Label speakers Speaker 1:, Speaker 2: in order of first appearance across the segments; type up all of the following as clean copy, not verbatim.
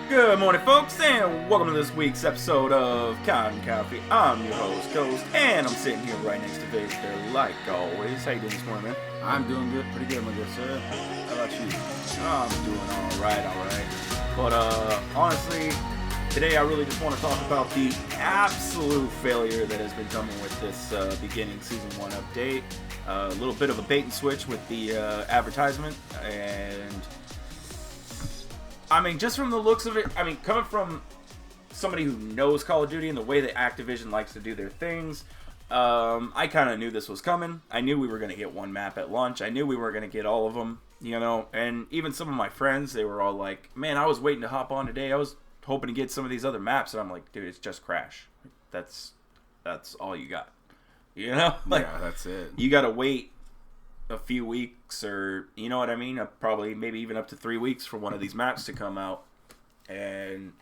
Speaker 1: Good morning, folks, and welcome to this week's episode of CoD and Coffee. I'm your host, Ghost, and I'm sitting here right next to Viz there, like always. How you doing this morning, man?
Speaker 2: I'm doing good, pretty good, my good sir. How about you?
Speaker 1: I'm doing all right. But honestly, today I really just want to talk about the absolute failure that has been coming with this beginning Season 1 update. A little bit of a bait and switch with the advertisement, and I mean, just from the looks of it, I mean, coming from somebody who knows Call of Duty and the way that Activision likes to do their things, I kind of knew this was coming. I knew we were going to get one map at launch. I knew we were going to get all of them, you know, and even some of my friends, they were all like, man, I was waiting to hop on today. I was hoping to get some of these other maps, and I'm like, dude, it's just Crash. That's all you got, you know? Like,
Speaker 2: yeah, that's it.
Speaker 1: You got to wait a few weeks, or you know what I mean, probably maybe even up to 3 weeks for one of these maps to come out, and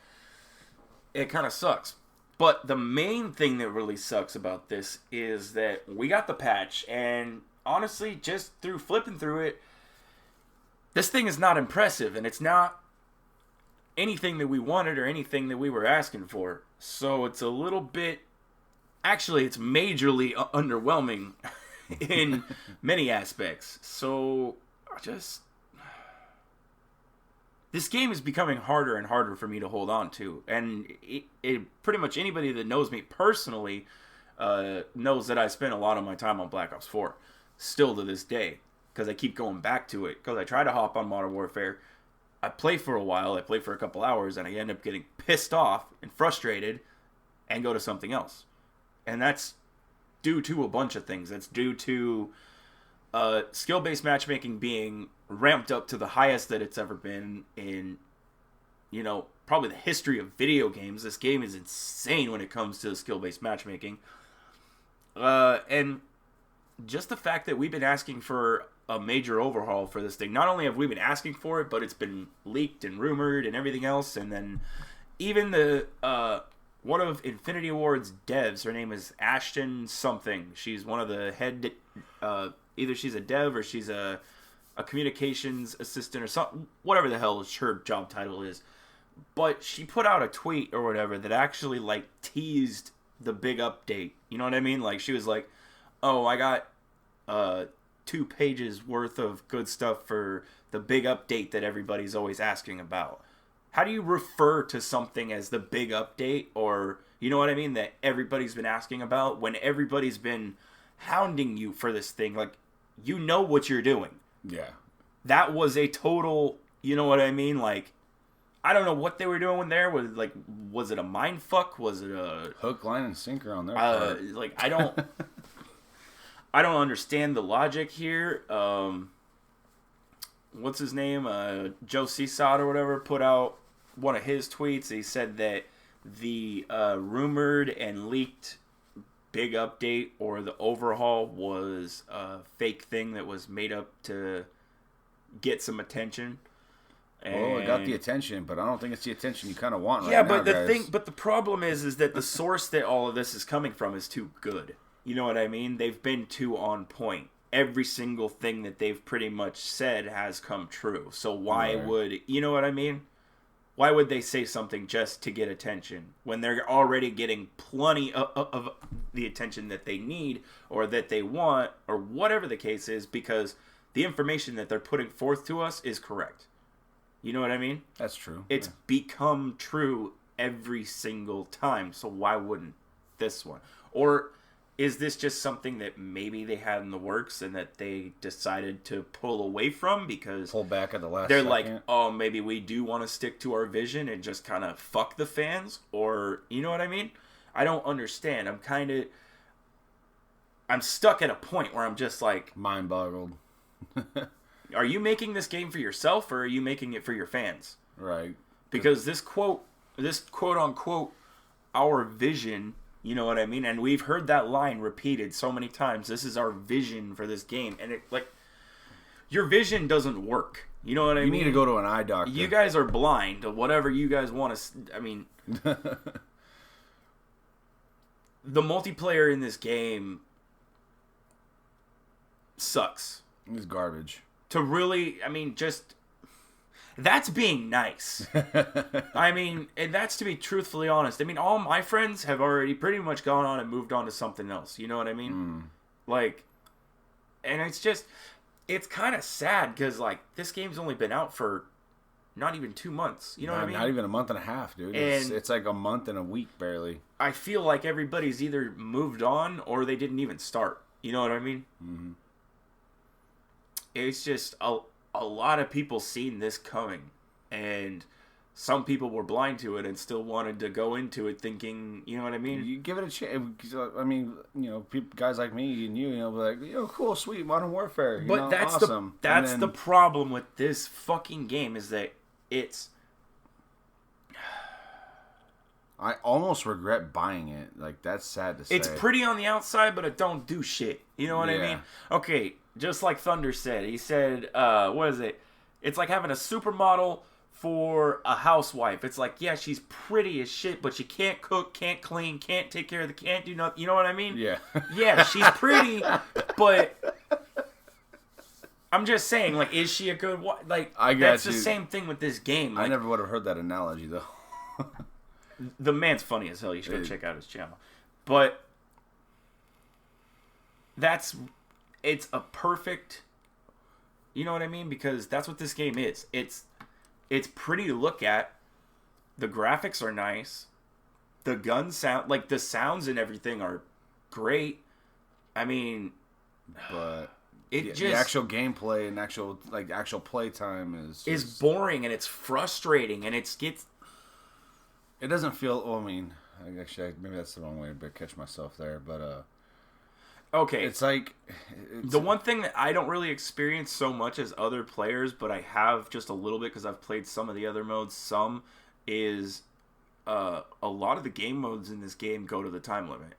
Speaker 1: it kind of sucks. But the main thing that really sucks about this is that we got the patch, and honestly, just through flipping through it, this thing is not impressive, and it's not anything that we wanted or anything that we were asking for. So it's a little bit, actually it's majorly underwhelming in many aspects. So, this game is becoming harder and harder for me to hold on to. And it pretty much anybody that knows me personally knows that I spent a lot of my time on Black Ops 4. Still to this day. Because I keep going back to it. Because I try to hop on Modern Warfare. I play for a while. I play for a couple hours. And I end up getting pissed off and frustrated. And go to something else. And that's due to a bunch of things. That's due to skill-based matchmaking being ramped up to the highest that it's ever been in, you know, probably the history of video games. This game is insane when it comes to skill-based matchmaking. And just the fact that we've been asking for a major overhaul for this thing. Not only have we been asking for it, but it's been leaked and rumored and everything else. And then even the one of Infinity Ward's devs, her name is Ashton something. She's one of the head, either she's a dev or she's a communications assistant or something, whatever the hell her job title is. But she put out a tweet or whatever that actually like teased the big update. You know what I mean? Like she was like, oh, I got 2 pages worth of good stuff for the big update that everybody's always asking about. How do you refer to something as the big update, or, you know what I mean, that everybody's been asking about when everybody's been hounding you for this thing? Like, you know what you're doing.
Speaker 2: Yeah.
Speaker 1: That was a total, you know what I mean? Like, I don't know what they were doing there. Was it a mind fuck? Was it a
Speaker 2: hook, line, and sinker on their part?
Speaker 1: Like, I don't understand the logic here. What's his name? Joe Seasod or whatever put out one of his tweets. He said that the rumored and leaked big update or the overhaul was a fake thing that was made up to get some attention.
Speaker 2: Well, it got the attention, but I don't think it's the attention you kind of want right now,
Speaker 1: yeah, but
Speaker 2: guys.
Speaker 1: the problem is that the source that all of this is coming from is too good. You know what I mean? They've been too on point. Every single thing that they've pretty much said has come true. So why would, you know what I mean? Why would they say something just to get attention when they're already getting plenty of the attention that they need or that they want or whatever the case is, because the information that they're putting forth to us is correct. You know what I mean?
Speaker 2: That's true.
Speaker 1: It's become true every single time. So why wouldn't this one? Or is this just something that maybe they had in the works and that they decided to pull away from because
Speaker 2: pull back at the last
Speaker 1: they're
Speaker 2: second?
Speaker 1: Like, oh, maybe we do want to stick to our vision and just kind of fuck the fans? Or, you know what I mean? I don't understand. I'm stuck at a point where I'm just like,
Speaker 2: mind boggled.
Speaker 1: Are you making this game for yourself or are you making it for your fans?
Speaker 2: Right.
Speaker 1: Because this quote unquote, our vision, you know what I mean? And we've heard that line repeated so many times. This is our vision for this game. And it, like, your vision doesn't work. You know what I mean?
Speaker 2: You need to go to an eye doctor.
Speaker 1: You guys are blind to whatever you guys want to... I mean... the multiplayer in this game sucks.
Speaker 2: It's garbage.
Speaker 1: To really... I mean, just... That's being nice. I mean, and that's to be truthfully honest. I mean, all my friends have already pretty much gone on and moved on to something else. You know what I mean? Like, and it's kind of sad because, like, this game's only been out for not even 2 months. You know what I mean?
Speaker 2: Not even a month and a half, dude. It's like a month and a week, barely.
Speaker 1: I feel like everybody's either moved on or they didn't even start. You know what I mean?
Speaker 2: Mm-hmm.
Speaker 1: It's just a lot of people seen this coming, and some people were blind to it and still wanted to go into it thinking, you know what I mean?
Speaker 2: You give it a chance. I mean, you know, guys like me and you know, like, you know, cool, sweet, Modern Warfare.
Speaker 1: But that's
Speaker 2: awesome.
Speaker 1: That's the problem with this fucking game is that it's.
Speaker 2: I almost regret buying it. Like, that's sad to say.
Speaker 1: It's pretty on the outside, but it don't do shit. You know what I mean? Okay, just like Thunder said. He said, what is it? It's like having a supermodel for a housewife. It's like, yeah, she's pretty as shit, but she can't cook, can't clean, can't take care of can't do nothing. You know what I mean?
Speaker 2: Yeah.
Speaker 1: Yeah, she's pretty, but I'm just saying, like, is she a good wife? Like, that's the same thing with this game. Like,
Speaker 2: I never would have heard that analogy, though.
Speaker 1: The man's funny as hell. You should go check out his channel. But it's a perfect, you know what I mean? Because that's what this game is. It's pretty to look at. The graphics are nice. The guns sound, like, the sounds and everything are great. I mean,
Speaker 2: but the actual gameplay and actual play time is
Speaker 1: boring, and it's frustrating, and it
Speaker 2: doesn't feel. Well, I mean, actually, maybe that's the wrong way to catch myself there, but
Speaker 1: okay.
Speaker 2: It's like
Speaker 1: the one thing that I don't really experience so much as other players, but I have just a little bit because I've played some of the other modes. Some is a lot of the game modes in this game go to the time limit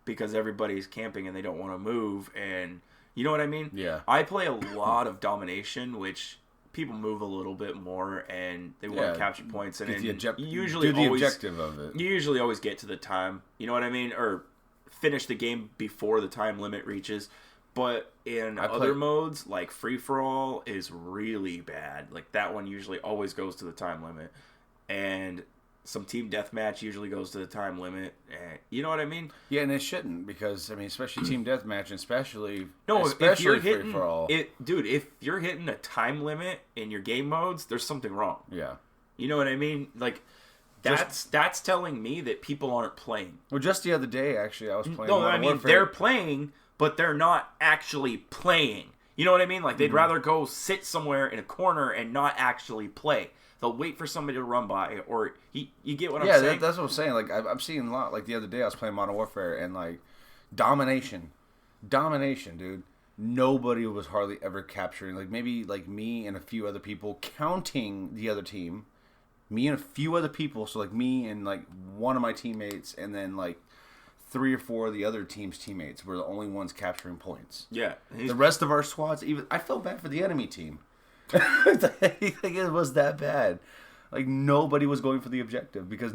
Speaker 1: because everybody's camping and they don't want to move, and you know what I mean?
Speaker 2: Yeah.
Speaker 1: I play a lot of Domination, which people move a little bit more and they want to capture points, and
Speaker 2: the
Speaker 1: objective
Speaker 2: of it.
Speaker 1: You usually always get to the time, you know what I mean, or finish the game before the time limit reaches. But in other modes, like free for all is really bad. Like that one usually always goes to the time limit, and some team deathmatch usually goes to the time limit. You know what I mean?
Speaker 2: Yeah, and it shouldn't, because I mean, especially team deathmatch, and especially
Speaker 1: if you're hitting
Speaker 2: free for all.
Speaker 1: Dude, if you're hitting a time limit in your game modes, there's something wrong.
Speaker 2: Yeah,
Speaker 1: you know what I mean? Like that's telling me that people aren't playing.
Speaker 2: Well, just the other day, actually, I was playing.
Speaker 1: No, I mean Warfare. They're playing, but they're not actually playing. You know what I mean? Like they'd rather go sit somewhere in a corner and not actually play. They'll wait for somebody to run by, or you get what I'm saying?
Speaker 2: Yeah, that's what I'm saying. Like I'm seeing a lot. Like the other day, I was playing Modern Warfare, and like Domination, dude. Nobody was hardly ever capturing. Like maybe like me and a few other people, counting the other team. Me and a few other people. So like me and like one of my teammates, and then like 3 or 4 of the other team's teammates were the only ones capturing points.
Speaker 1: Yeah,
Speaker 2: the rest of our squads. Even I felt bad for the enemy team. It was that bad. Like nobody was going for the objective because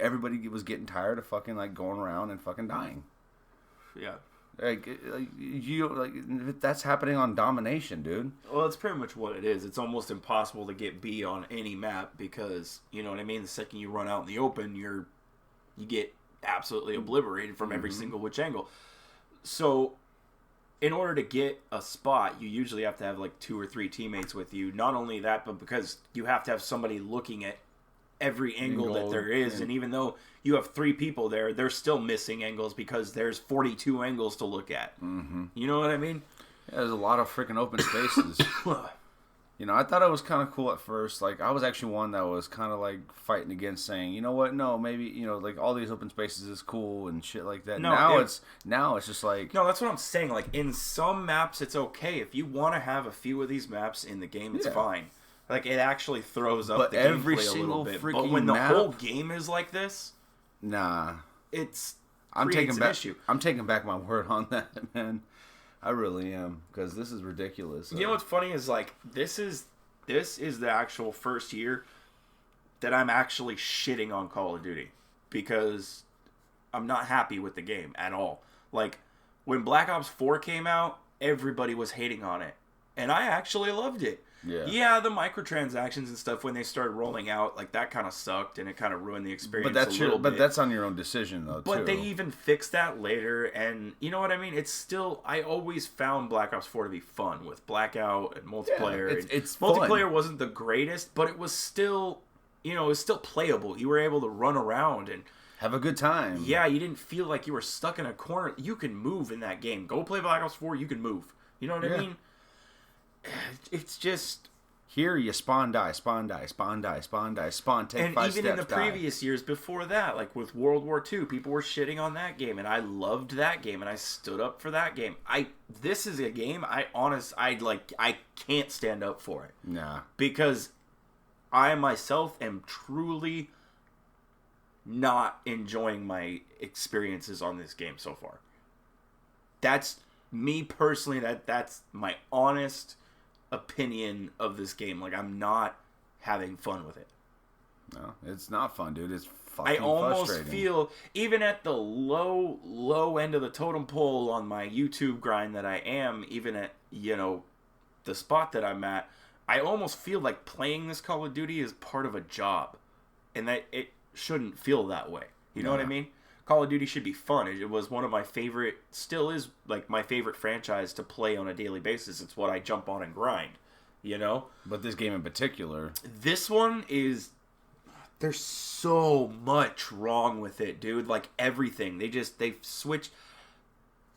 Speaker 2: everybody was getting tired of fucking like going around and fucking dying.
Speaker 1: Yeah,
Speaker 2: that's happening on Domination, dude.
Speaker 1: Well, it's pretty much what it is. It's almost impossible to get B on any map because you know what I mean. The second you run out in the open, you get absolutely obliterated from every single which angle. So in order to get a spot, you usually have to have like 2 or 3 teammates with you. Not only that, but because you have to have somebody looking at every angle that there is. And even though you have 3 people there, they're still missing angles because there's 42 angles to look at. Mm-hmm. You know what I mean?
Speaker 2: Yeah, there's a lot of freaking open spaces. You know, I thought it was kind of cool at first. Like, I was actually one that was kind of like fighting against saying, you know what, no, maybe, you know, like all these open spaces is cool and shit like that. Now it's just like...
Speaker 1: No, that's what I'm saying. Like, in some maps, it's okay. If you want to have a few of these maps in the game, it's fine. Like, it actually throws up the gameplay a little bit. But when the whole game is like this...
Speaker 2: Nah.
Speaker 1: I'm taking
Speaker 2: back my word on that, man. I really am, because this is ridiculous.
Speaker 1: You know what's funny is like this is the actual first year that I'm actually shitting on Call of Duty because I'm not happy with the game at all. Like when Black Ops 4 came out, everybody was hating on it, and I actually loved it
Speaker 2: Yeah.
Speaker 1: the microtransactions and stuff when they started rolling out, like that kind of sucked and it kind of ruined the experience
Speaker 2: But that's on your own decision though,
Speaker 1: but
Speaker 2: too.
Speaker 1: they even fixed that later, and you know what I mean? It's still, I always found Black Ops 4 to be fun with Blackout and multiplayer.
Speaker 2: Yeah, it's
Speaker 1: multiplayer
Speaker 2: fun.
Speaker 1: wasn't the greatest, but it was still, it was still playable. You were able to run around and
Speaker 2: have a good time.
Speaker 1: yeah, you didn't feel like you were stuck in a corner. You can move in that game. Go play Black Ops 4, you can move. You know what I mean? It's just...
Speaker 2: Here, you spawn, die, spawn, die, spawn, die, spawn, die, spawn, take
Speaker 1: and
Speaker 2: 5 steps,
Speaker 1: even in the
Speaker 2: die.
Speaker 1: previous years before that, like with World War II, people were shitting on that game, and I loved that game, and I stood up for that game. This is a game I can't stand up for it.
Speaker 2: Nah.
Speaker 1: Because I myself am truly not enjoying my experiences on this game so far. That's me personally. That's my honest opinion of this game. Like, I'm not having fun with it.
Speaker 2: No, it's not fun, dude. It's fucking
Speaker 1: I almost
Speaker 2: frustrating.
Speaker 1: feel, even at the low end of the totem pole on my YouTube grind that I am, even at, the spot that I'm at, I almost feel like playing this Call of Duty is part of a job. And that it shouldn't feel that way. You know what I mean? Call of Duty should be fun. It was one of my favorite, still is like my favorite franchise to play on a daily basis. It's what I jump on and grind,
Speaker 2: But this game in particular.
Speaker 1: This one is, there's so much wrong with it, dude. Like everything. They've switched.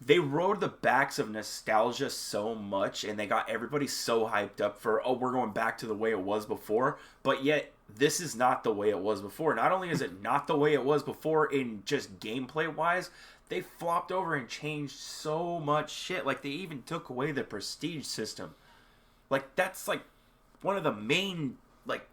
Speaker 1: They rode the backs of nostalgia so much, and they got everybody so hyped up for, we're going back to the way it was before. But yet, this is not the way it was before. Not only is it not the way it was before in just gameplay-wise, they flopped over and changed so much shit. Like, they even took away the prestige system. Like, that's, like, one of the main, like,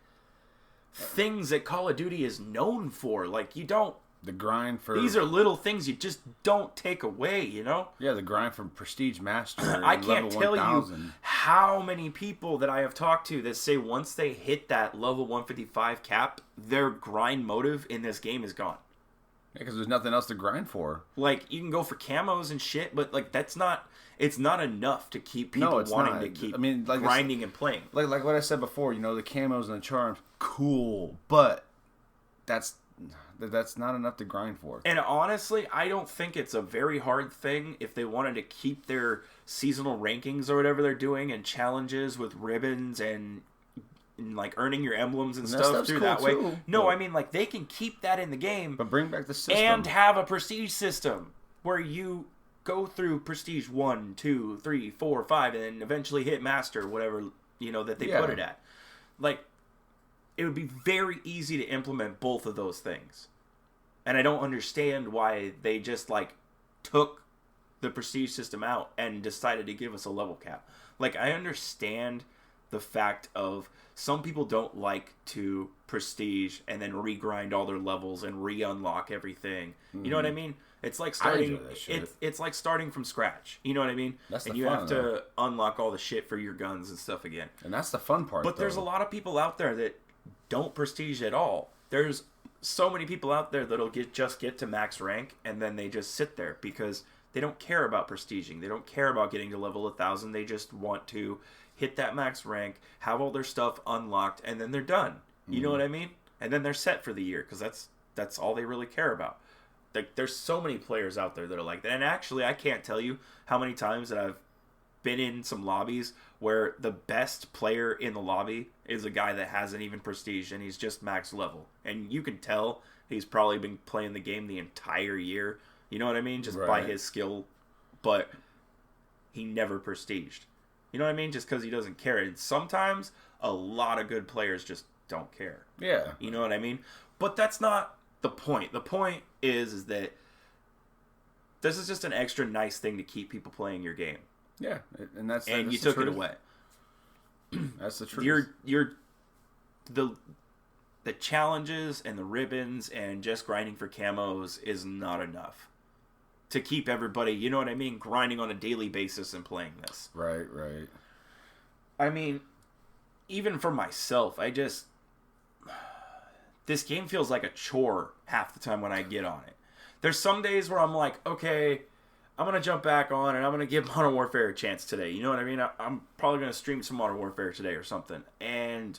Speaker 1: things that Call of Duty is known for. Like, you don't...
Speaker 2: The grind for...
Speaker 1: These are little things you just don't take away,
Speaker 2: Yeah, the grind for Prestige Master.
Speaker 1: I can't tell
Speaker 2: 1000.
Speaker 1: you how many people that I have talked to that say once they hit that level 155 cap, their grind motive in this game is gone.
Speaker 2: Yeah, because there's nothing else to grind for.
Speaker 1: Like, you can go for camos and shit, but, like, that's not... It's not enough to keep people wanting to keep grinding and playing.
Speaker 2: Like what I said before, the camos and the charms, cool, but that's not enough to grind for.
Speaker 1: And honestly, I don't think it's a very hard thing if they wanted to keep their seasonal rankings or whatever they're doing and challenges with ribbons and like earning your emblems and stuff through that way.
Speaker 2: Too.
Speaker 1: No, I mean, like, they can keep that in the game.
Speaker 2: But bring back the system.
Speaker 1: And have a prestige system where you go through prestige 1, 2, 3, 4, 5, and then eventually hit master, whatever, that they put it at. Like, it would be very easy to implement both of those things. And I don't understand why they just, like, took the prestige system out and decided to give us a level cap. Like, I understand the fact of some people don't like to prestige and then regrind all their levels and re-unlock everything. You know what I mean? It's like starting. It's like starting from scratch. You know what I mean?
Speaker 2: That's the
Speaker 1: and you
Speaker 2: fun,
Speaker 1: have to unlock all the shit for your guns and stuff again.
Speaker 2: And that's the fun part.
Speaker 1: But there's a lot of people out there that don't prestige at all. There's so many people out there that'll just get to max rank and then they just sit there because they don't care about prestiging. They don't care about getting to level 1000. They just want to hit that max rank, have all their stuff unlocked, and then they're done. You know what I mean? And then they're set for the year because that's all they really care about. Like, there's so many players out there that are like that. And actually, I can't tell you how many times that I've been in some lobbies where the best player in the lobby is a guy that hasn't even prestige and he's just max level. And you can tell he's probably been playing the game the entire year. You know what I mean? Just by his skill. But he never prestiged. You know what I mean? Just because he doesn't care. And sometimes a lot of good players just don't care.
Speaker 2: Yeah.
Speaker 1: You know what I mean? But that's not the point. The point is that this is just an extra nice thing to keep people playing your game.
Speaker 2: Yeah, and that's
Speaker 1: you took it away.
Speaker 2: That's the truth.
Speaker 1: The challenges and the ribbons and just grinding for camos is not enough to keep everybody, you know what I mean, grinding on a daily basis and playing this.
Speaker 2: Right.
Speaker 1: I mean, even for myself, this game feels like a chore half the time when I get on it. There's some days where I'm like, okay, I'm going to jump back on and I'm going to give Modern Warfare a chance today. You know what I mean? I'm probably going to stream some Modern Warfare today or something. And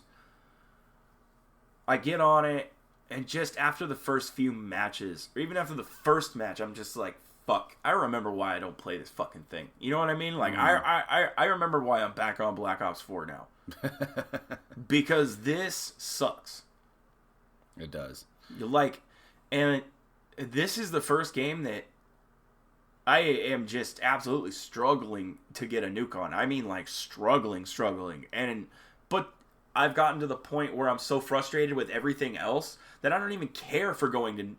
Speaker 1: I get on it, and just after the first few matches, or even after the first match, I'm just like, fuck, I remember why I don't play this fucking thing. You know what I mean? Like, I remember why I'm back on Black Ops 4 now. Because this sucks.
Speaker 2: It does.
Speaker 1: Like, and this is the first game that I am just absolutely struggling to get a nuke on. I mean, like, struggling. But I've gotten to the point where I'm so frustrated with everything else that I don't even care for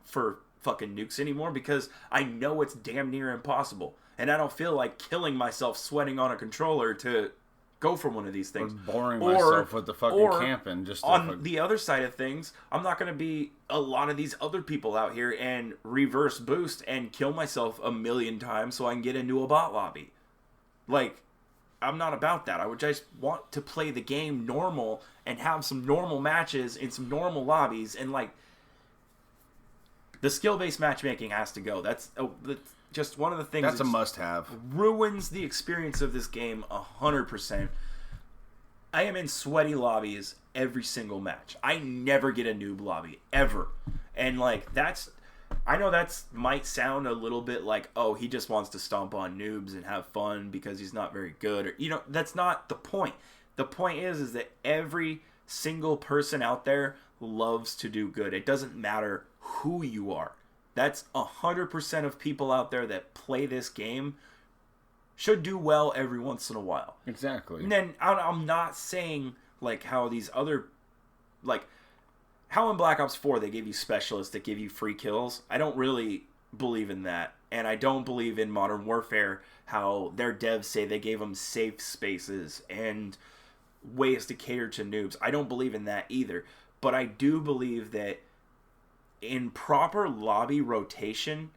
Speaker 1: for fucking nukes anymore, because I know it's damn near impossible. And I don't feel like killing myself sweating on a controller to go for one of these things.
Speaker 2: Or boring myself with the fucking camping. Just
Speaker 1: on the other side of things, I'm not going to be a lot of these other people out here and reverse boost and kill myself a million times so I can get into a bot lobby. Like, I'm not about that. I would just want to play the game normal and have some normal matches in some normal lobbies. And, like, the skill-based matchmaking has to go. That's just one of the things.
Speaker 2: That's a must-have.
Speaker 1: Ruins the experience of this game 100%. I am in sweaty lobbies every single match. I never get a noob lobby, ever. And, like, I know that's might sound a little bit like, oh, he just wants to stomp on noobs and have fun because he's not very good. Or, you know, that's not the point. The point is that every single person out there loves to do good. It doesn't matter who you are. That's 100% of people out there that play this game should do well every once in a while.
Speaker 2: Exactly.
Speaker 1: And then I'm not saying, like, how these other, like, how in Black Ops 4 they gave you specialists that give you free kills. I don't really believe in that. And I don't believe in Modern Warfare how their devs say they gave them safe spaces and ways to cater to noobs. I don't believe in that either. But I do believe that in proper lobby rotation,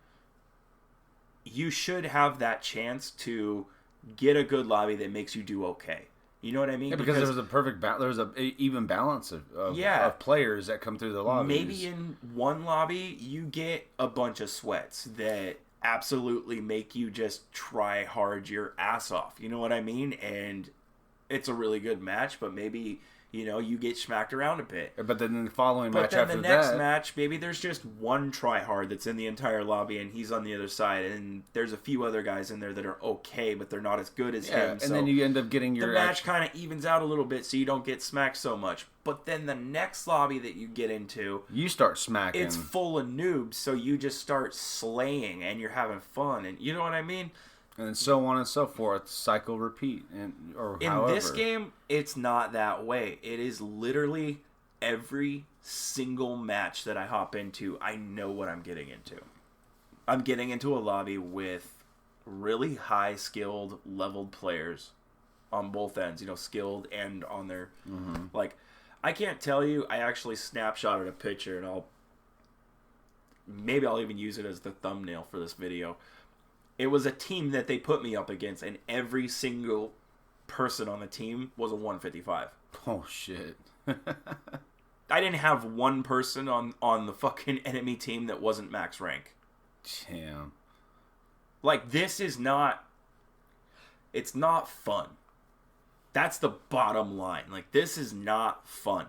Speaker 1: you should have that chance to get a good lobby that makes you do okay. You know what I mean?
Speaker 2: Yeah, because there was a perfect there was a even balance of players that come through the lobbies.
Speaker 1: Maybe in one lobby you get a bunch of sweats that absolutely make you just try hard your ass off. You know what I mean? And it's a really good match, but maybe, you know, you get smacked around a bit.
Speaker 2: But then the following match
Speaker 1: after that... But then the next
Speaker 2: that...
Speaker 1: match, maybe there's just one tryhard that's in the entire lobby and he's on the other side. And there's a few other guys in there that are okay, but they're not as good as him.
Speaker 2: And then you end up getting your...
Speaker 1: The match kind of evens out a little bit so you don't get smacked so much. But then the next lobby that you get into...
Speaker 2: You start smacking.
Speaker 1: It's full of noobs, so you just start slaying and you're having fun. And you know what I mean?
Speaker 2: And so on and so forth, cycle, repeat, however.
Speaker 1: This game, it's not that way. It is literally every single match that I hop into, I know what I'm getting into. I'm getting into a lobby with really high skilled, leveled players on both ends. You know, skilled and on their like. I can't tell you. I actually snapshotted a picture, and I'll even use it as the thumbnail for this video. It was a team that they put me up against, and every single person on the team was a 155.
Speaker 2: Oh, shit.
Speaker 1: I didn't have one person on the fucking enemy team that wasn't max rank.
Speaker 2: Damn.
Speaker 1: Like, this is not... It's not fun. That's the bottom line. Like, this is not fun.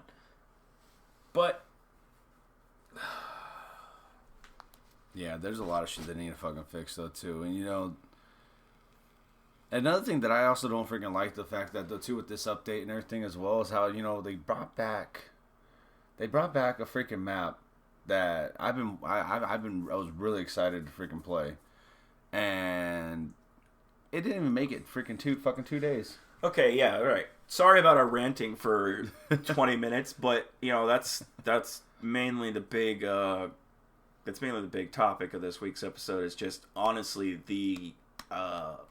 Speaker 1: But...
Speaker 2: Yeah, there's a lot of shit that need to fucking fix, though, too. And, you know, another thing that I also don't freaking like the fact that, though, too, with this update and everything as well, is how, you know, they brought back a freaking map that I was really excited to freaking play. And it didn't even make it freaking 2 days.
Speaker 1: Okay, yeah, all right. Sorry about our ranting for 20 minutes, but, you know, that's mainly the big... That's mainly the big topic of this week's episode, is just honestly the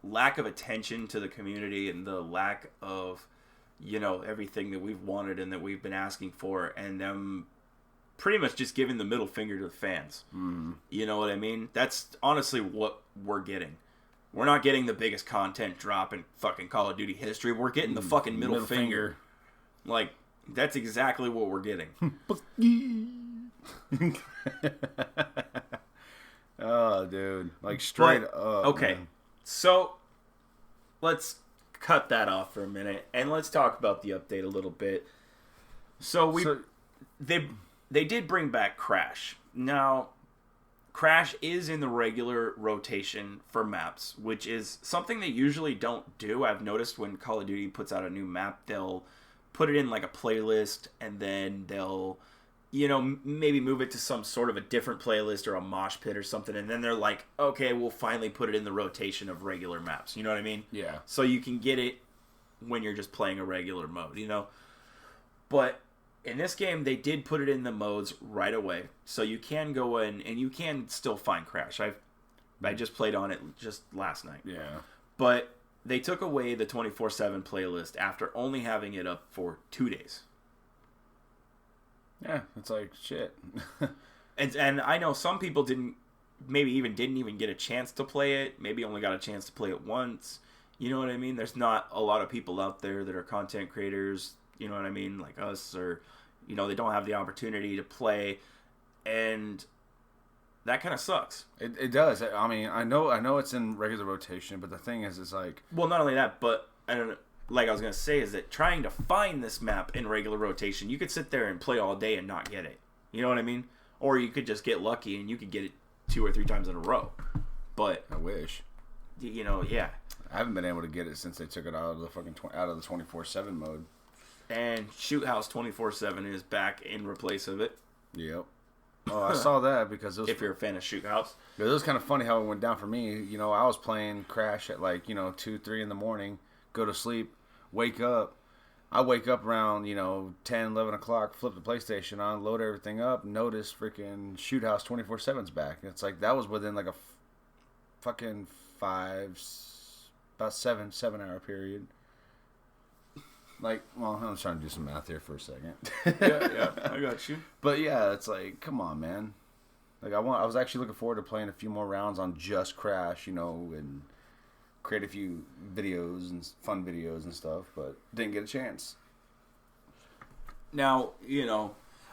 Speaker 1: lack of attention to the community and the lack of, you know, everything that we've wanted and that we've been asking for, and them pretty much just giving the middle finger to the fans.
Speaker 2: Mm-hmm.
Speaker 1: You know what I mean? That's honestly what we're getting. We're not getting the biggest content drop in fucking Call of Duty history. We're getting the fucking middle finger. Like, that's exactly what we're getting.
Speaker 2: Oh, dude. Like, straight up.
Speaker 1: Okay.
Speaker 2: Man.
Speaker 1: So, let's cut that off for a minute, and let's talk about the update a little bit. They did bring back Crash. Now, Crash is in the regular rotation for maps, which is something they usually don't do. I've noticed when Call of Duty puts out a new map, they'll put it in like a playlist, and then they'll, maybe move it to some sort of a different playlist or a mosh pit or something, and then they're like, okay, we'll finally put it in the rotation of regular maps. You know what I mean?
Speaker 2: Yeah.
Speaker 1: So you can get it when you're just playing a regular mode, But in this game, they did put it in the modes right away, so you can go in and you can still find Crash. I just played on it just last night.
Speaker 2: Yeah.
Speaker 1: But they took away the 24/7 playlist after only having it up for 2 days.
Speaker 2: Yeah, it's like shit.
Speaker 1: and I know some people didn't even get a chance to play it. Maybe only got a chance to play it once. You know what I mean? There's not a lot of people out there that are content creators. You know what I mean? Like us, or they don't have the opportunity to play, and that kind of sucks.
Speaker 2: It does. I mean, I know it's in regular rotation, but the thing is, it's like,
Speaker 1: well, not only that, but I don't know. Like I was gonna say, is that trying to find this map in regular rotation, you could sit there and play all day and not get it. You know what I mean? Or you could just get lucky and you could get it 2 or 3 times in a row. But
Speaker 2: I wish.
Speaker 1: Yeah.
Speaker 2: I haven't been able to get it since they took it out of the fucking out of the 24/7 mode.
Speaker 1: And Shoot House 24/7 is back in replace of it.
Speaker 2: Yep. Oh, I saw that because it was,
Speaker 1: if you're a fan of Shoot House.
Speaker 2: It was kind of funny how it went down for me. I was playing Crash at 2, 3 in the morning, go to sleep, wake up. I wake up around, 10, 11 o'clock, flip the PlayStation on, load everything up, notice freaking Shoot House 24/7's back. It's like that was within like a fucking about 7-hour period. Like, well, I'm trying to do some math here for a second.
Speaker 1: yeah, I got you.
Speaker 2: But yeah, it's like, come on, man. Like, I was actually looking forward to playing a few more rounds on just Crash, and create a few videos and fun videos and stuff, but didn't get a chance.
Speaker 1: Now,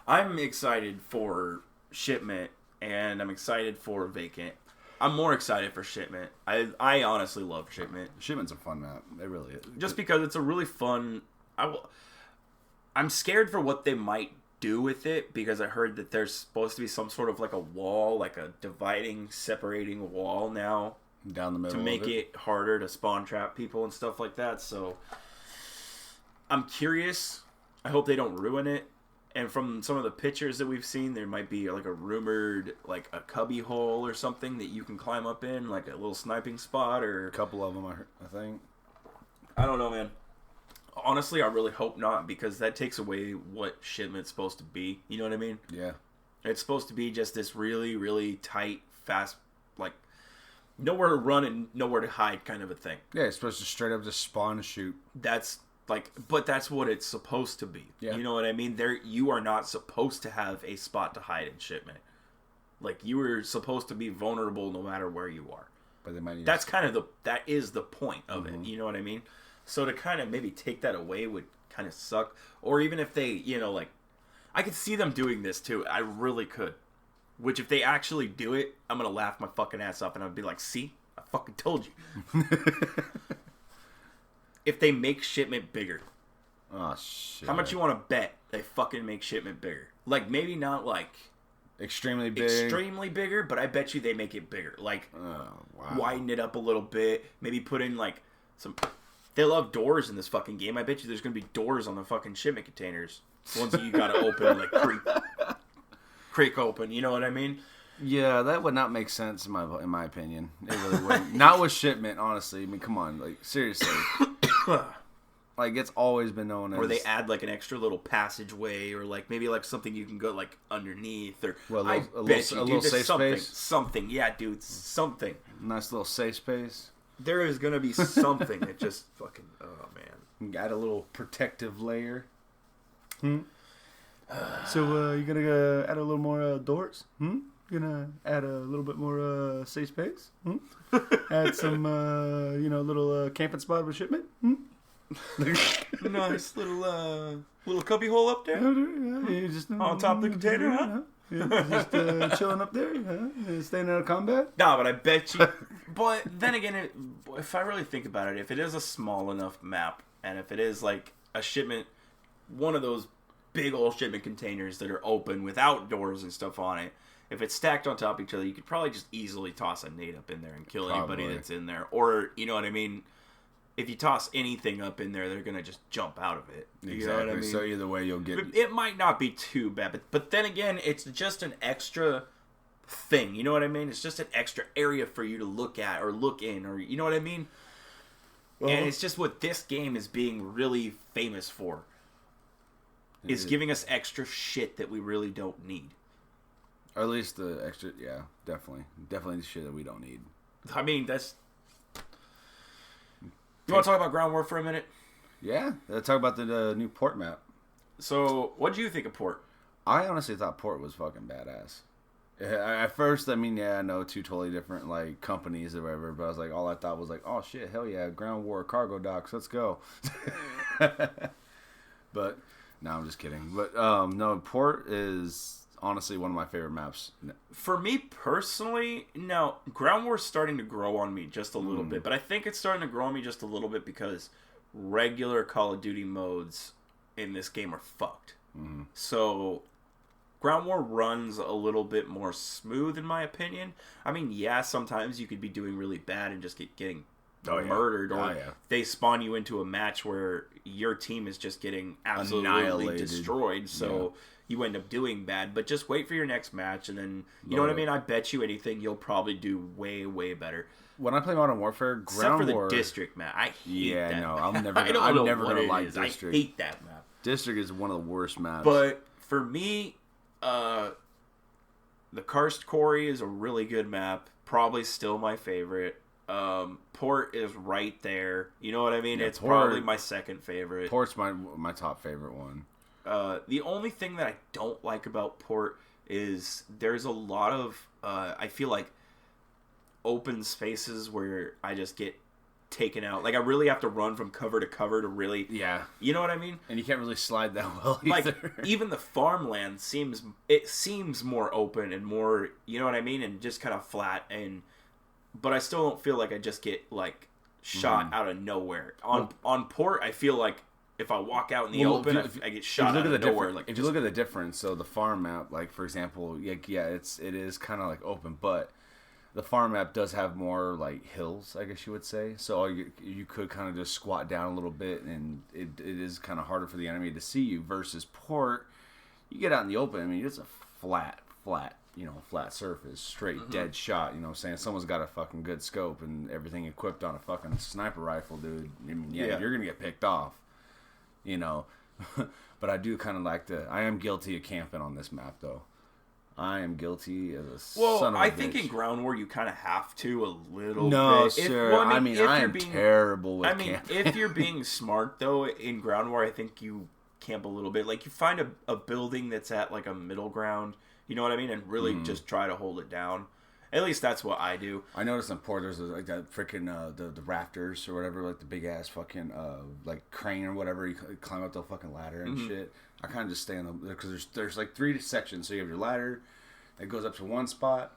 Speaker 1: I'm excited for Shipment, and I'm excited for Vacant. I'm more excited for Shipment. I honestly love Shipment.
Speaker 2: Shipment's a fun map. It really is.
Speaker 1: Just because it's a really fun... I'm scared for what they might do with it, because I heard that there's supposed to be some sort of like a wall, like a dividing, separating wall now.
Speaker 2: Down the middle
Speaker 1: to make it harder to spawn trap people and stuff like that. So I'm curious. I hope they don't ruin it. And from some of the pictures that we've seen, there might be like a rumored, like a cubby hole or something that you can climb up in, like a little sniping spot, or
Speaker 2: a couple of them, I think.
Speaker 1: I don't know, man. Honestly, I really hope not, because that takes away what Shipment's supposed to be. You know what I mean?
Speaker 2: Yeah.
Speaker 1: It's supposed to be just this really, really tight, fast, like, nowhere to run and nowhere to hide kind of a thing.
Speaker 2: Yeah, it's supposed to straight up just spawn and shoot.
Speaker 1: That's but that's what it's supposed to be.
Speaker 2: Yeah.
Speaker 1: You know what I mean? You are not supposed to have a spot to hide in Shipment. Like, you are supposed to be vulnerable no matter where you are.
Speaker 2: But they might.
Speaker 1: That is the point of it. You know what I mean? So to kind of maybe take that away would kind of suck. Or even if they, I could see them doing this too. I really could. Which, if they actually do it, I'm going to laugh my fucking ass off and I'll be like, see? I fucking told you. If they make Shipment bigger.
Speaker 2: Oh, shit.
Speaker 1: How much you want to bet they fucking make Shipment bigger? Like, maybe not like...
Speaker 2: Extremely bigger,
Speaker 1: but I bet you they make it bigger. Like,
Speaker 2: wow.
Speaker 1: Widen it up a little bit. Maybe put in, like, some... They love doors in this fucking game. I bet you there's going to be doors on the fucking shipment containers. Ones that you got to open, like, creak open. You know what I mean?
Speaker 2: Yeah, that would not make sense in my opinion. It really wouldn't. Not with Shipment, honestly. I mean, come on, like, seriously. Like, it's always been known as...
Speaker 1: Or they add, like, an extra little passageway, or, like, maybe, like, something you can go, like, underneath, or...
Speaker 2: Well, a little safe space?
Speaker 1: Something, yeah, dude, something.
Speaker 2: Nice little safe space.
Speaker 1: There is gonna be something that just fucking... Oh, man.
Speaker 2: Add a little protective layer. So, you gonna add a little more doors? You gonna add a little bit more safe space? Add some, little camping spot with Shipment?
Speaker 1: Nice little cubby hole up there
Speaker 2: You just,
Speaker 1: on top of the container, huh?
Speaker 2: Just chilling up there, huh? Staying out of combat?
Speaker 1: No, but I bet you. But then again, if I really think about it, if it is a small enough map, and if it is like a shipment, one of those big old shipment containers that are open with outdoors and stuff on it, if it's stacked on top of each other, you could probably just easily toss a nade up in there and kill anybody that's in there. Or, you know what I mean? If you toss anything up in there, they're going to just jump out of it.
Speaker 2: Exactly.
Speaker 1: You know what I mean?
Speaker 2: So either way, you'll get...
Speaker 1: It might not be too bad, but then again, it's just an extra thing. You know what I mean? It's just an extra area for you to look at or look in, or you know what I mean? And it's just what this game is being really famous for. Is giving us extra shit that we really don't need.
Speaker 2: Or at least the extra... Yeah, definitely. Definitely the shit that we don't need.
Speaker 1: I mean, that's... You want to talk about Ground War for a minute?
Speaker 2: Yeah, let's talk about the new port map.
Speaker 1: So, what do you think of port?
Speaker 2: I honestly thought port was fucking badass. At first, I mean, yeah, I know two totally different like companies or whatever, but I was like, all I thought was like, oh shit, hell yeah, Ground War cargo docks, let's go. But no, I'm just kidding. But no, port is honestly one of my favorite maps.
Speaker 1: For me personally, no, Ground War's starting to grow on me just a little bit, but I think it's starting to grow on me just a little bit because regular Call of Duty modes in this game are fucked. So Ground War runs a little bit more smooth in my opinion. I mean, yeah, sometimes you could be doing really bad and just getting murdered, or they spawn you into a match where your team is just getting absolutely destroyed, so you end up doing bad. But just wait for your next match, and then you know what I mean. I bet you anything you'll probably do way better.
Speaker 2: When I play Modern Warfare, Ground War,
Speaker 1: the District map, I hate that.
Speaker 2: No,
Speaker 1: map.
Speaker 2: I'm never gonna like District.
Speaker 1: I hate that map.
Speaker 2: District is one of the worst maps.
Speaker 1: But for me, the Karst Quarry is a really good map. Probably still my favorite. Port is right there. You know what I mean? Yeah, it's probably my second favorite.
Speaker 2: Port's my top favorite one.
Speaker 1: The only thing that I don't like about Port is there's a lot of I feel like open spaces where I just get taken out. Like I really have to run from cover to cover to really, you know what I mean?
Speaker 2: And you can't really slide that well either.
Speaker 1: Like even the farmland seems more open and more, you know what I mean, and just kind of flat. And but I still don't feel like I just get like shot out of nowhere. On Port, I feel like if I walk out in the open, I get shot out of nowhere. Like
Speaker 2: if you look at the difference, so the farm map, like for example, it is kind of like open, but the farm map does have more like hills, I guess you would say. So you could kind of just squat down a little bit, and it is kind of harder for the enemy to see you. Versus Port, you get out in the open. I mean, it's a flat surface, straight dead shot. You know what I'm saying? Someone's got a fucking good scope and everything equipped on a fucking sniper rifle, dude. I mean, you're gonna get picked off. You know, but I do kind of like I am guilty of camping on this map, though. I am guilty as a son of a bitch.
Speaker 1: I think in Ground War you kind of have to a little bit.
Speaker 2: No, sir. I mean, I am terrible with camping.
Speaker 1: If you're being smart, though, in Ground War, I think you camp a little bit. Like, you find a building that's at, like, a middle ground, you know what I mean? And really just try to hold it down. At least that's what I do.
Speaker 2: I noticed in Port there's like that freaking the rafters or whatever, like the big ass fucking like crane or whatever. You climb up the fucking ladder and shit. I kind of just stay on the because there's like 3 sections. So you have your ladder that goes up to one spot,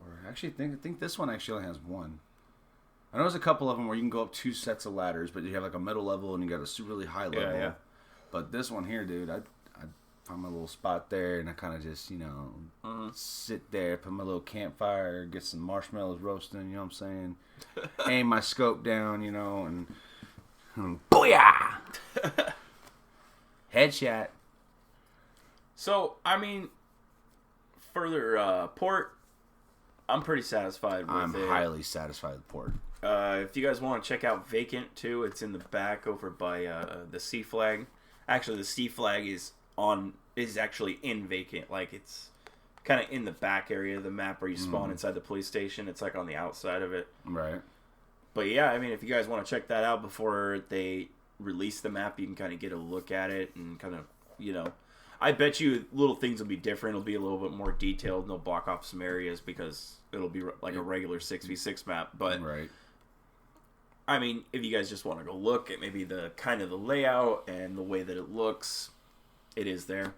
Speaker 2: or actually I think this one actually only has one. I know there's a couple of them where you can go up 2 sets of ladders, but you have like a middle level and you got a really high level. Yeah. But this one here, dude, I find my little spot there, and I kind of just, sit there, put my little campfire, get some marshmallows roasting, you know what I'm saying? Aim my scope down, and booyah! Headshot.
Speaker 1: So, I mean, further, Port, I'm pretty satisfied with it.
Speaker 2: I'm highly satisfied with Port.
Speaker 1: If you guys want to check out Vacant, too, it's in the back over by the C flag. Actually, the C flag is actually in Vacant. Like, it's kind of in the back area of the map where you spawn inside the police station. It's like on the outside of it.
Speaker 2: Right.
Speaker 1: But yeah, I mean, if you guys want to check that out before they release the map, you can kind of get a look at it and kind of, I bet you little things will be different. It'll be a little bit more detailed, and they'll block off some areas because it'll be like a regular 6v6 map. But
Speaker 2: right.
Speaker 1: I mean, if you guys just want to go look at maybe the kind of the layout and the way that it looks, it is there.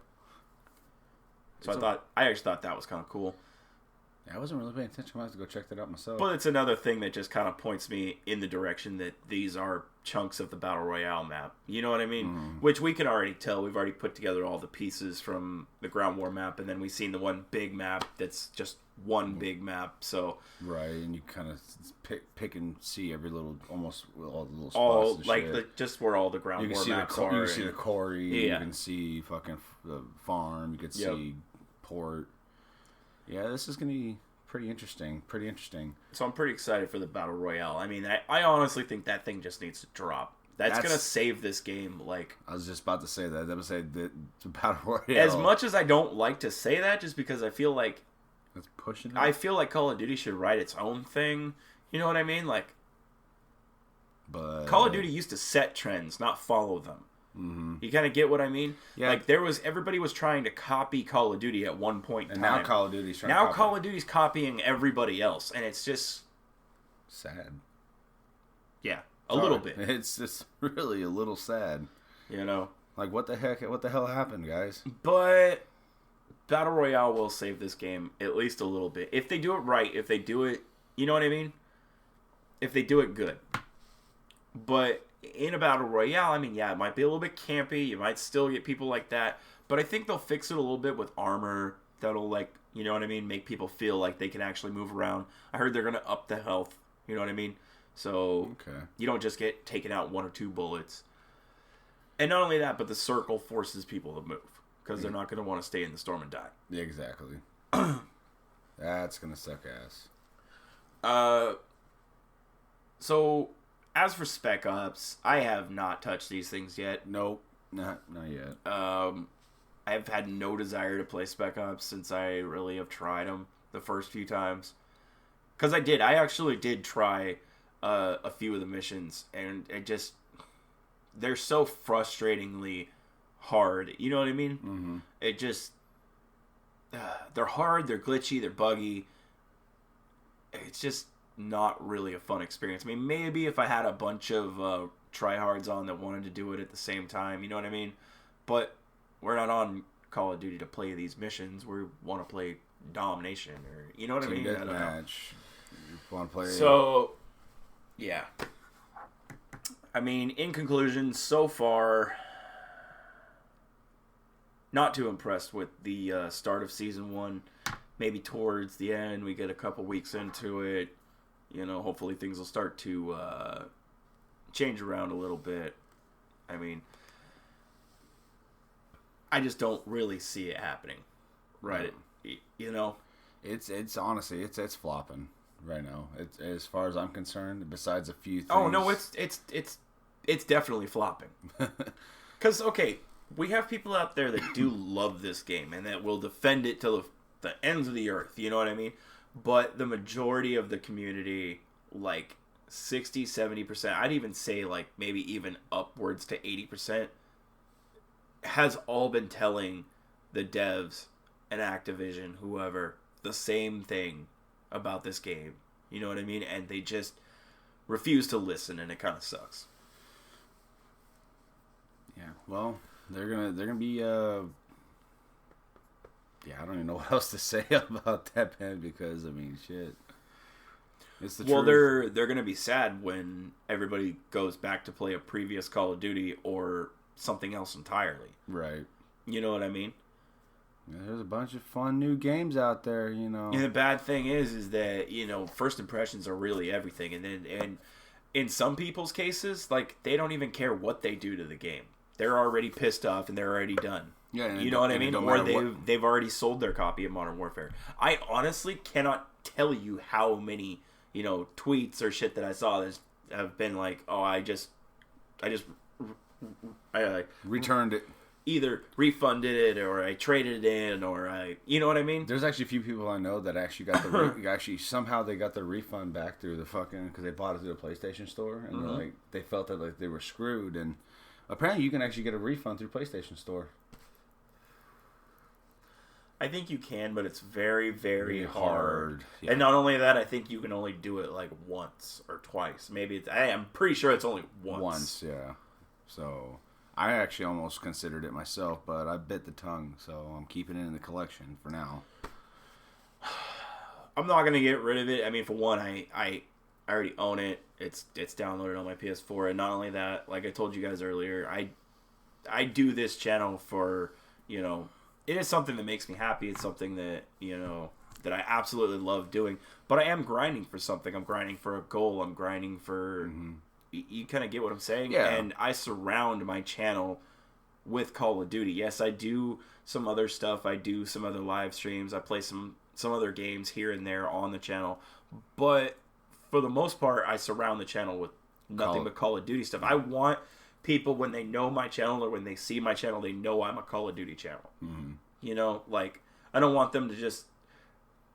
Speaker 1: So I actually thought that was kind of cool.
Speaker 2: I wasn't really paying attention. I have to go check that out myself.
Speaker 1: But it's another thing that just kind of points me in the direction that these are chunks of the Battle Royale map. You know what I mean? Which we can already tell. We've already put together all the pieces from the Ground War map, and then we've seen the one big map that's just one big map. So
Speaker 2: right, and you kind of pick and see every little, almost all the little spots.
Speaker 1: All
Speaker 2: and
Speaker 1: like
Speaker 2: shit.
Speaker 1: Just where all the Ground War maps are.
Speaker 2: You can see the quarry. Yeah. You can see fucking the farm. You can see port. Yeah, this is gonna be pretty interesting.
Speaker 1: So I'm pretty excited for the Battle Royale. I mean, I honestly think that thing just needs to drop. That's gonna save this game. Like,
Speaker 2: I was just about to say that. I would say the Battle Royale.
Speaker 1: As much as I don't like to say that, just because I feel like
Speaker 2: it's pushing it.
Speaker 1: I feel like Call of Duty should write its own thing. You know what I mean? Like,
Speaker 2: but
Speaker 1: Call of Duty used to set trends, not follow them.
Speaker 2: Mm-hmm.
Speaker 1: You kind of get what I mean?
Speaker 2: Yeah.
Speaker 1: Like everybody was trying to copy Call of Duty at one point in time.
Speaker 2: Now Call of Duty's
Speaker 1: Call of Duty's copying everybody else, and it's just
Speaker 2: sad.
Speaker 1: Yeah, a little bit.
Speaker 2: It's just really a little sad.
Speaker 1: You know,
Speaker 2: like what the hell happened, guys?
Speaker 1: But Battle Royale will save this game at least a little bit if they do it right. If they do it, you know what I mean? If they do it good, but. In a Battle Royale, I mean, yeah, it might be a little bit campy. You might still get people like that. But I think they'll fix it a little bit with armor that'll, like, you know what I mean, make people feel like they can actually move around. I heard they're going to up the health, you know what I mean? So you don't just get taken out 1 or 2 bullets. And not only that, but the circle forces people to move because they're not going to want to stay in the storm and die.
Speaker 2: Yeah, exactly. That's going to suck ass.
Speaker 1: So... As for Spec Ops, I have not touched these things yet.
Speaker 2: Nope, not yet.
Speaker 1: I've had no desire to play Spec Ops since I really have tried them the first few times. Because I actually did try a few of the missions, and they're so frustratingly hard. You know what I mean?
Speaker 2: Mm-hmm.
Speaker 1: It just, they're hard, they're glitchy, they're buggy. It's just not really a fun experience. I mean, maybe if I had a bunch of tryhards on that wanted to do it at the same time, you know what I mean? But we're not on Call of Duty to play these missions. We want to play Domination, or you know what I mean?
Speaker 2: Team Deathmatch. You want to play?
Speaker 1: So, yeah. I mean, in conclusion, so far, not too impressed with the start of Season 1. Maybe towards the end, we get a couple weeks into it. You know, hopefully things will start to change around a little bit. I mean, I just don't really see it happening, right? You know,
Speaker 2: it's honestly it's flopping right now. It's as far as I'm concerned. Besides a few things.
Speaker 1: Oh no, it's definitely flopping. Because we have people out there that do love this game and that will defend it till the ends of the earth. You know what I mean? But the majority of the community, like 60, 70%, I'd even say like maybe even upwards to 80%, has all been telling the devs and Activision, whoever, the same thing about this game. You know what I mean? And they just refuse to listen, and it kind of sucks.
Speaker 2: Yeah, well, they're gonna be yeah, I don't even know what else to say about that, man, because, I mean, shit. It's the truth.
Speaker 1: They're going to be sad when everybody goes back to play a previous Call of Duty or something else entirely.
Speaker 2: Right.
Speaker 1: You know what I mean?
Speaker 2: Yeah, there's a bunch of fun new games out there, you know.
Speaker 1: And the bad thing is that, you know, first impressions are really everything. And in some people's cases, like, they don't even care what they do to the game. They're already pissed off and they're already done.
Speaker 2: Yeah,
Speaker 1: you know what I mean? Or they've already sold their copy of Modern Warfare. I honestly cannot tell you how many, you know, tweets or shit that I saw that have been like, oh, I
Speaker 2: returned it.
Speaker 1: Either refunded it or I traded it in or you know what I mean?
Speaker 2: There's actually a few people I know that actually got the somehow they got the refund back through the fucking, because they bought it through the PlayStation Store, and they're like, they felt that like they were screwed, and apparently you can actually get a refund through PlayStation Store.
Speaker 1: I think you can, but it's very, very hard.
Speaker 2: Yeah.
Speaker 1: And not only that, I think you can only do it like once or twice. Maybe I'm pretty sure it's only once.
Speaker 2: Yeah. So, I actually almost considered it myself, but I bit the tongue, so I'm keeping it in the collection for now.
Speaker 1: I'm not gonna get rid of it. I mean, for one, I already own it. It's downloaded on my PS4, and not only that, like I told you guys earlier, I do this channel for, you know, it is something that makes me happy. It's something that, you know, that I absolutely love doing. But I am grinding for something. I'm grinding for a goal. I'm grinding for. You kind of get what I'm saying?
Speaker 2: Yeah.
Speaker 1: And I surround my channel with Call of Duty. Yes, I do some other stuff. I do some other live streams. I play some other games here and there on the channel. But for the most part, I surround the channel with nothing but Call of Duty stuff. I want people, when they know my channel or when they see my channel, they know I'm a Call of Duty channel.
Speaker 2: Mm-hmm.
Speaker 1: You know, like, I don't want them to just...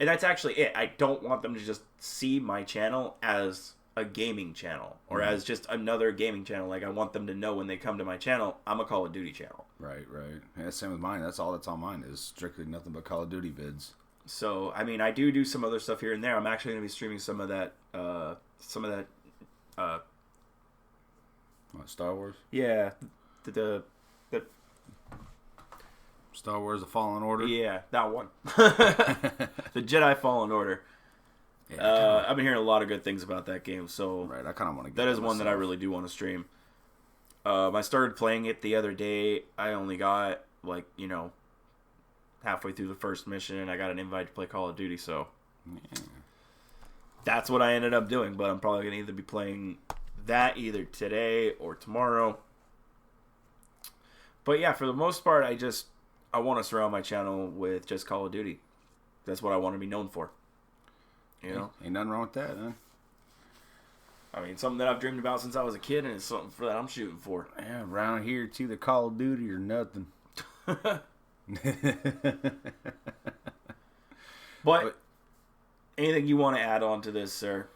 Speaker 1: And that's actually it. I don't want them to just see my channel as a gaming channel or as just another gaming channel. Like, I want them to know when they come to my channel, I'm a Call of Duty channel.
Speaker 2: Right. Yeah, same with mine. That's all that's on mine is strictly nothing but Call of Duty vids.
Speaker 1: So, I mean, I do some other stuff here and there. I'm actually going to be streaming some of that,
Speaker 2: What, Star Wars?
Speaker 1: yeah, the
Speaker 2: Star Wars: The Fallen Order?
Speaker 1: yeah, that one. The Jedi Fallen Order.
Speaker 2: Yeah,
Speaker 1: I've been hearing a lot of good things about that game, so
Speaker 2: right, I kind of want to get
Speaker 1: that is one that I really do want to stream. I started playing it the other day. I only got, like, you know, halfway through the first mission, and I got an invite to play Call of Duty, so that's what I ended up doing. But I'm probably going to either be playing that either today or tomorrow. But yeah, for the most part, I want to surround my channel with just Call of Duty. That's what I want to be known for. You know?
Speaker 2: Ain't nothing wrong with that, huh?
Speaker 1: I mean, something that I've dreamed about since I was a kid, and it's something that I'm shooting for.
Speaker 2: Yeah, around here, it's either Call of Duty or nothing.
Speaker 1: But anything you want to add on to this, sir?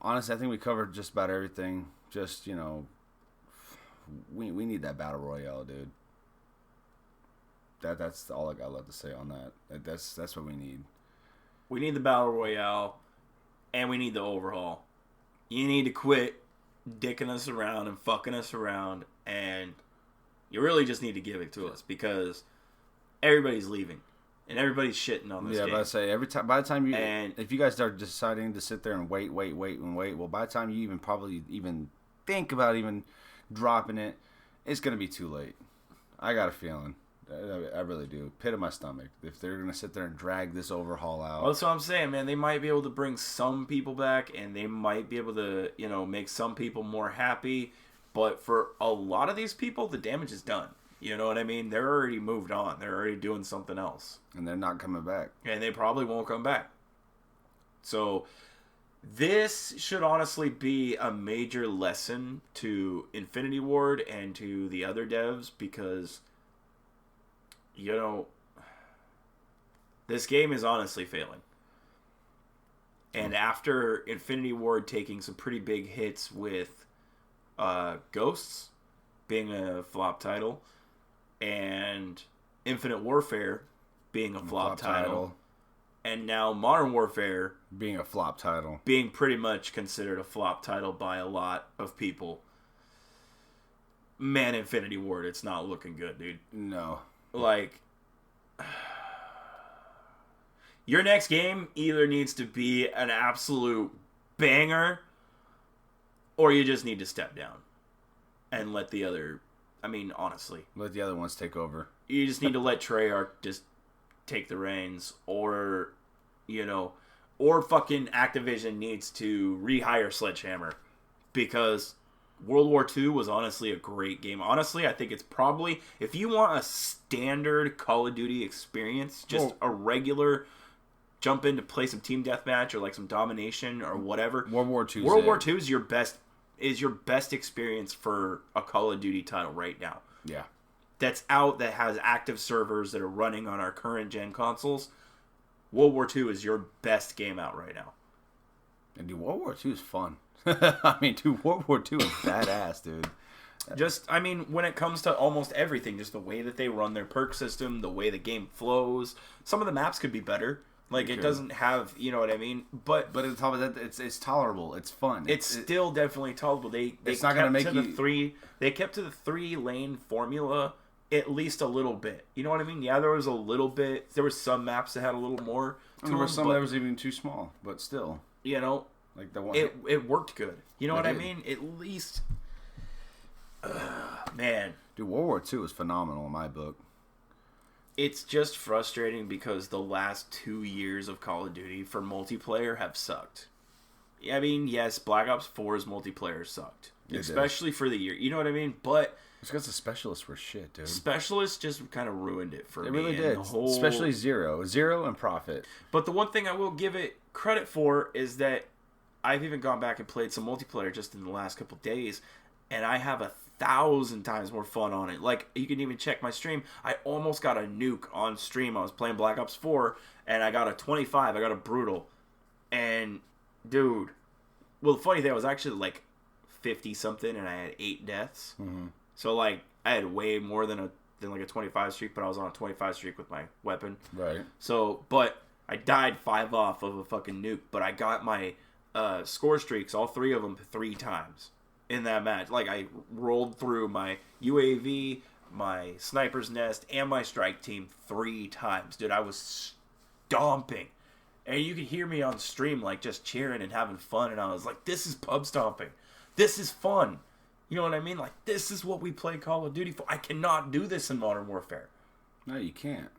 Speaker 2: Honestly, I think we covered just about everything. Just, you know, we need that Battle Royale, dude. That's all I got left to say on that. That's what we need.
Speaker 1: We need the Battle Royale, and we need the overhaul. You need to quit dicking us around and fucking us around, and you really just need to give it to us because everybody's leaving and everybody's shitting on this game.
Speaker 2: But I say by the time you,
Speaker 1: and
Speaker 2: if you guys start deciding to sit there and wait, well, by the time you even think about even dropping it, it's gonna be too late. I got a feeling. I really do. Pit of my stomach. If they're going to sit there and drag this overhaul out.
Speaker 1: Well, that's what I'm saying, man. They might be able to bring some people back, and they might be able to, you know, make some people more happy. But for a lot of these people, the damage is done. You know what I mean? They're already moved on. They're already doing something else.
Speaker 2: And they're not coming back.
Speaker 1: And they probably won't come back. So this should honestly be a major lesson to Infinity Ward and to the other devs because... You know, this game is honestly failing. And after Infinity Ward taking some pretty big hits with Ghosts being a flop title and Infinite Warfare being a flop title, and now Modern Warfare
Speaker 2: being a flop title,
Speaker 1: being pretty much considered a flop title by a lot of people, man, Infinity Ward, it's not looking good, dude.
Speaker 2: No.
Speaker 1: Like, your next game either needs to be an absolute banger, or you just need to step down and let the other, I mean, honestly.
Speaker 2: Let the other ones take over.
Speaker 1: You just need to let Treyarch just take the reins, or, you know, or fucking Activision needs to rehire Sledgehammer, because World War II was honestly a great game. Honestly, I think it's probably, if you want a standard Call of Duty experience, just a regular jump in to play some team deathmatch or like some domination or whatever.
Speaker 2: World War II
Speaker 1: is your best experience for a Call of Duty title right now.
Speaker 2: Yeah.
Speaker 1: That's out, that has active servers that are running on our current gen consoles. World War II is your best game out right now.
Speaker 2: And dude, World War II is fun. I mean, dude, World War II is badass, dude.
Speaker 1: Just, I mean, when it comes to almost everything, just the way that they run their perk system, the way the game flows. Some of the maps could be better. Like, it doesn't have, you know what I mean? But
Speaker 2: on top of that, it's tolerable. It's fun.
Speaker 1: It's still definitely tolerable. It's not going to make you... They kept to the 3-lane formula at least a little bit. You know what I mean? Yeah, there was a little bit. There were some maps that had a little more to
Speaker 2: there were some that was even too small, but still.
Speaker 1: You know?
Speaker 2: Like the one...
Speaker 1: It worked good. You know what I mean? At least... man.
Speaker 2: Dude, World War II is phenomenal in my book.
Speaker 1: It's just frustrating because the last 2 years of Call of Duty for multiplayer have sucked. I mean, yes, Black Ops 4's multiplayer sucked. Especially for the year. You know what I mean? But...
Speaker 2: it's because the specialists were shit, dude.
Speaker 1: Specialists just kind of ruined it for me.
Speaker 2: They really did. Especially Zero and Prophet.
Speaker 1: But the one thing I will give it credit for is that I've even gone back and played some multiplayer just in the last couple days, and I have 1,000 times more fun on it. Like, you can even check my stream. I almost got a nuke on stream. I was playing Black Ops 4, and I got a 25. I got a brutal. And, dude, well, the funny thing, I was actually, like, 50-something, and I had 8 deaths.
Speaker 2: Mm-hmm.
Speaker 1: So, like, I had way more than like a 25 streak, but I was on a 25 streak with my weapon.
Speaker 2: Right.
Speaker 1: So, but I died 5 off of a fucking nuke, but I got my score streaks, all 3 of them, 3 times. In that match. Like, I rolled through my UAV, my sniper's nest, and my strike team 3 times. Dude, I was stomping. And you could hear me on stream, like, just cheering and having fun. And I was like, this is pub stomping. This is fun. You know what I mean? Like, this is what we play Call of Duty for. I cannot do this in Modern Warfare.
Speaker 2: No, you can't.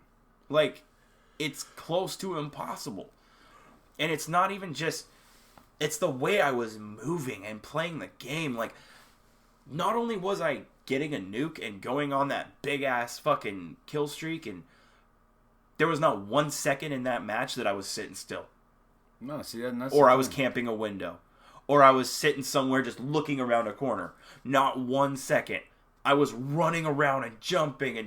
Speaker 1: Like, it's close to impossible. And it's not even just... it's the way I was moving and playing the game. Like, not only was I getting a nuke and going on that big-ass fucking kill streak, and there was not 1 second in that match that I was sitting still.
Speaker 2: No, see, that's...
Speaker 1: or I was camping a window. Or I was sitting somewhere just looking around a corner. Not 1 second. I was running around and jumping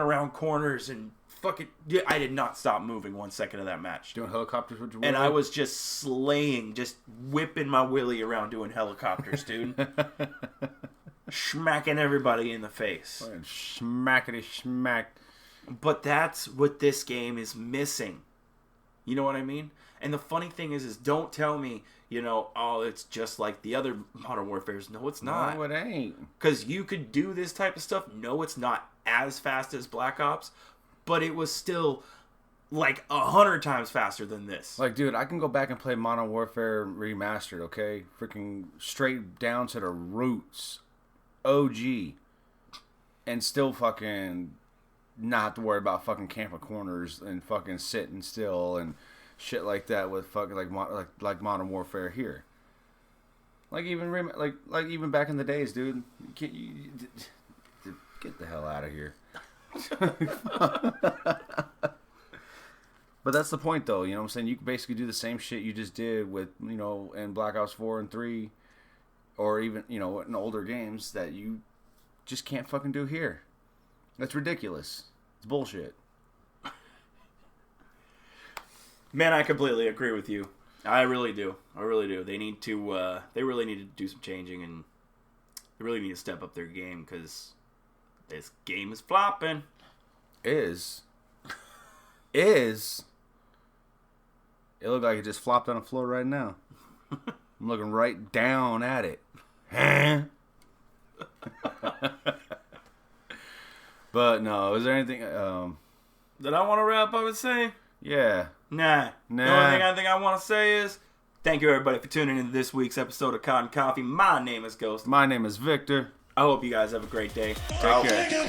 Speaker 1: around corners and... fucking, I did not stop moving 1 second of that match.
Speaker 2: Doing helicopters with your
Speaker 1: And I was just slaying, just whipping my willy around doing helicopters, dude. Smacking everybody in the face.
Speaker 2: Smackety smack.
Speaker 1: But that's what this game is missing. You know what I mean? And the funny thing is don't tell me, you know, oh, it's just like the other Modern Warfares. No, it's not.
Speaker 2: No, it ain't.
Speaker 1: Because you could do this type of stuff. No, it's not as fast as Black Ops. But it was still like 100 times faster than this.
Speaker 2: Like, dude, I can go back and play Modern Warfare Remastered, okay? Freaking straight down to the roots. OG. And still fucking not have to worry about fucking camping corners and fucking sitting still and shit like that with fucking like Modern Warfare here. Like even back in the days, dude. Get the hell out of here. But that's the point, though. You know what I'm saying? You can basically do the same shit you just did with, you know, in Black Ops 4 and 3, or even, you know, in older games that you just can't fucking do here. That's ridiculous. It's bullshit.
Speaker 1: Man, I completely agree with you. I really do. I really do. They need to. They really need to do some changing, and they really need to step up their game because this game is flopping.
Speaker 2: Is. It looked like it just flopped on the floor right now. I'm looking right down at it. But no, is there anything
Speaker 1: that I want to wrap up and say?
Speaker 2: Yeah.
Speaker 1: Nah. The only thing I think I want to say is thank you everybody for tuning into this week's episode of Cotton Coffee. My name is Ghost.
Speaker 2: My name is Victor.
Speaker 1: I hope you guys have a great day.
Speaker 2: Take care.